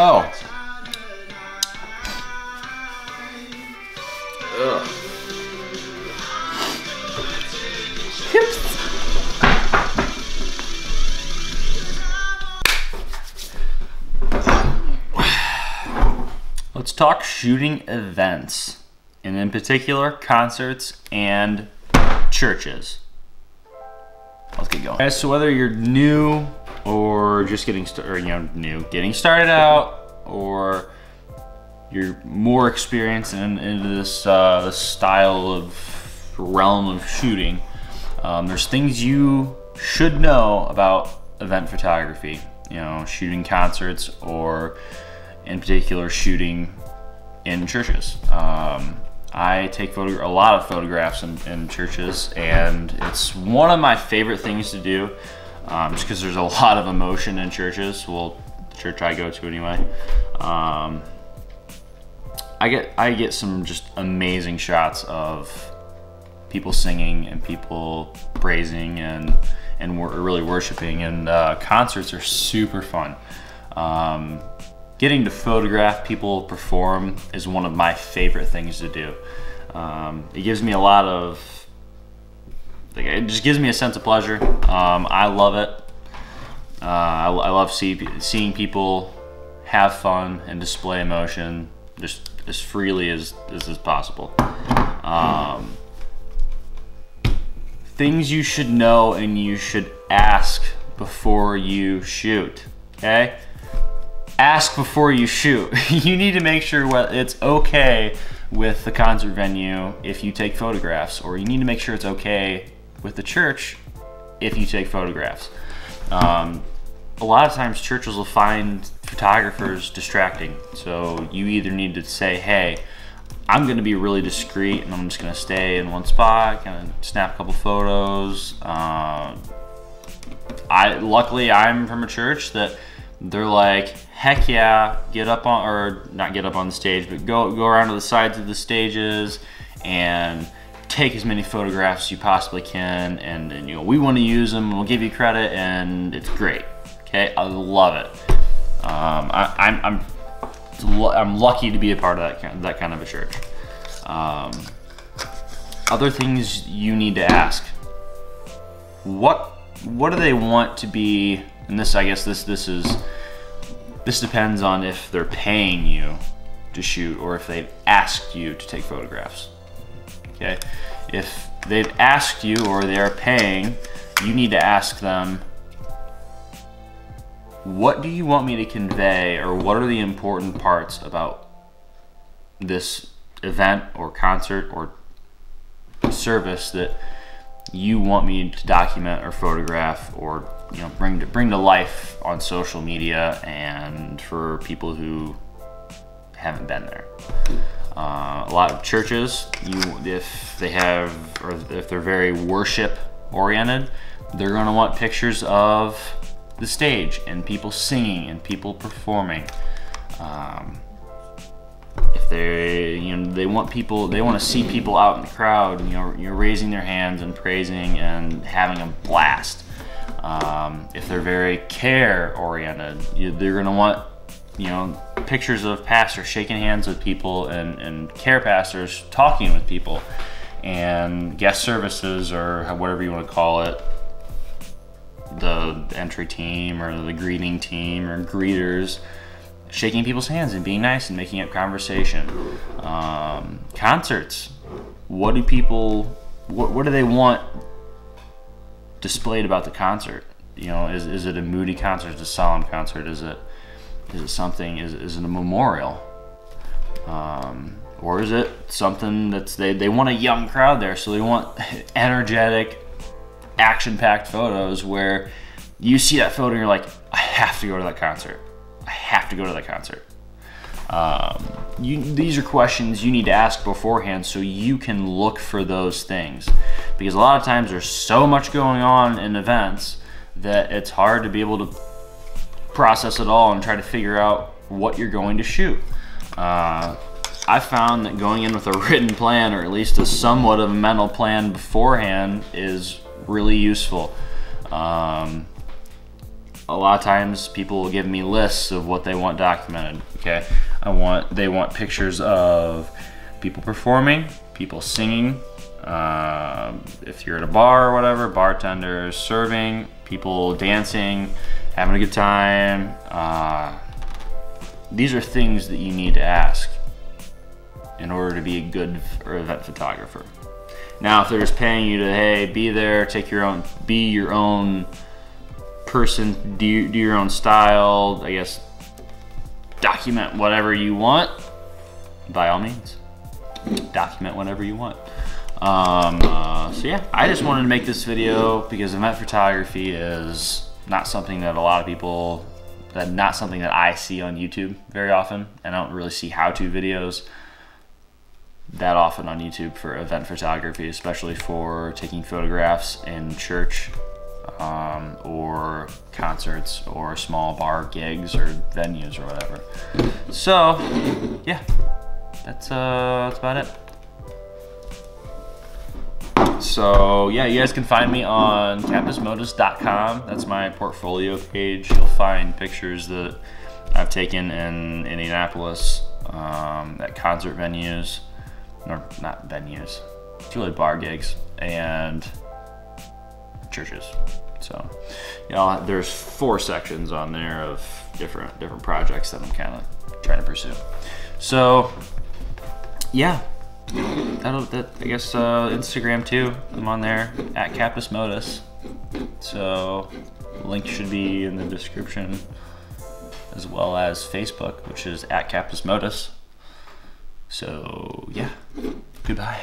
Oh. Ugh. Let's talk shooting events, and in particular, concerts and churches. Let's get going. Okay, so whether you're new or just getting getting started out, or you're more experienced into this this style of realm of shooting, there's things you should know about event photography. You know, shooting concerts, or in particular shooting in churches. I take a lot of photographs in churches, and it's one of my favorite things to do, just because there's a lot of emotion in churches. Well, the church I go to anyway. I get some just amazing shots of people singing and people praising and really worshiping, and concerts are super fun. Getting to photograph people perform is one of my favorite things to do. It gives me a lot of, it just gives me a sense of pleasure. I love it. I love seeing people have fun and display emotion just as freely as possible. Things you should know and you should ask before you shoot, okay? Ask before you shoot. You need to make sure it's okay with the concert venue if you take photographs, or you need to make sure it's okay with the church if you take photographs. A lot of times churches will find photographers distracting, so you either need to say, hey, I'm gonna be really discreet and I'm just gonna stay in one spot, kind of snap a couple photos. Luckily I'm from a church that they're like, heck yeah, get up on, or not get up on the stage, but go around to the sides of the stages and take as many photographs as you possibly can, and you know, we want to use them, we'll give you credit, and it's great. Okay, I love it. I'm lucky to be a part of that kind of a church. Other things you need to ask: what do they want to be? And this, I guess, this depends on if they're paying you to shoot or if they've asked you to take photographs. Okay, if they've asked you or they're paying, you need to ask them, what do you want me to convey, or what are the important parts about this event or concert or service that you want me to document or photograph, or bring to life on social media and for people who haven't been there. A lot of churches, if they're very worship oriented, they're going to want pictures of the stage and people singing and people performing. If they want to see people out in the crowd, you're raising their hands and praising and having a blast. If they're very care oriented, they're going to want pictures of pastors shaking hands with people, and care pastors talking with people, and guest services, or whatever you want to call it, the entry team or the greeting team or greeters, shaking people's hands and being nice and making up conversation. Concerts, what do they want displayed about the concert? Is it a moody concert? Is it a solemn concert? Is it something? Is it a memorial? Or is it something that's they want a young crowd there, so they want energetic, action-packed photos where you see that photo and you're like, I have to go to that concert. I have to go to that concert. These are questions you need to ask beforehand so you can look for those things, because a lot of times there's so much going on in events that it's hard to be able to process it all and try to figure out what you're going to shoot. I found that going in with a written plan, or at least a somewhat of a mental plan beforehand, is really useful. A a lot of times people will give me lists of what they want documented. Okay, they want pictures of people performing, people singing, if you're at a bar or whatever, bartenders serving, people dancing, having a good time. These are things that you need to ask in order to be a good event photographer. Now, if they're just paying you to, hey, be there, be your own person, do your own style, I guess, document whatever you want, by all means, document whatever you want. So yeah, I just wanted to make this video because event photography is not something that not something that I see on YouTube very often, and I don't really see how-to videos that often on YouTube for event photography, especially for taking photographs in church, or concerts or small bar gigs or venues or whatever. So yeah, that's about it. So yeah, you guys can find me on captusmodus.com. That's my portfolio page. You'll find pictures that I've taken in Indianapolis, at concert venues, or not venues, it's really bar gigs and churches. So, you know, there's 4 sections on there of different projects that I'm kind of trying to pursue. So yeah, I guess Instagram too, I'm on there at captusmodus. So link should be in the description, as well as Facebook, which is at captusmodus. So yeah, goodbye.